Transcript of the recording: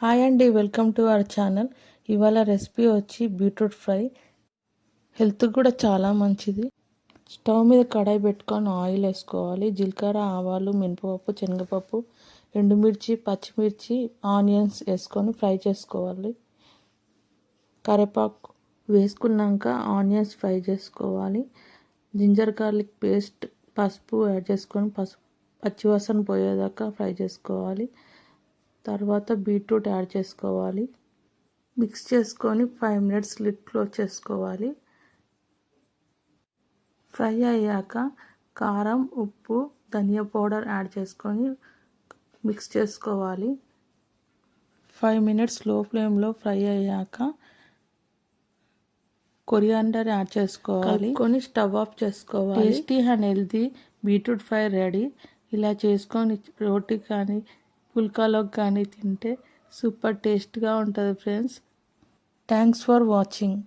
Hi అండి, welcome to our channel. ఇవాళ recipe వచ్చి బీట్రూట్ ఫ్రై. హెల్త్ కూడా చాలా మంచిది. స్టవ్ మీద కడాయి పెట్టుకొని ఆయిల్ వేసుకోవాలి. జీలకర్ర, ఆవాలు, మినపప్పు, శనగపప్పు, ఎండుమిర్చి, పచ్చిమిర్చి, ఆనియన్స్ వేసుకొని ఫ్రై చేసుకోవాలి. కరివేపాకు వేసుకున్నాక ఆనియన్స్ ఫ్రై చేసుకోవాలి. జింజర్ గార్లిక్ పేస్ట్, పసుపు యాడ్ చేసుకొని పచ్చివాసన పోయేదాకా ఫ్రై చేసుకోవాలి. తర్వాత బీట్రూట్ యాడ్ చేసుకోవాలి. మిక్స్ చేసుకొని 5 minutes లిడ్ క్లోజ్ చేసుకోవాలి. ఫ్రై అయ్యాక కారం, ఉప్పు, ధనియా పౌడర్ యాడ్ చేసుకొని మిక్స్ చేసుకోవాలి. 5 minutes లో ఫ్లేమ్లో ఫ్రై అయ్యాక కొరియాండర్ యాడ్ చేసుకోవాలి. కలుపుకొని స్టవ్ ఆఫ్ చేసుకోవాలి. Tasty and healthy beetroot fry ready. ఇలా చేసుకొని రోటీ కానీ పుల్కాలోకి కానీ తింటే సూపర్ టేస్ట్గా ఉంటుంది ఫ్రెండ్స్. Thanks for watching.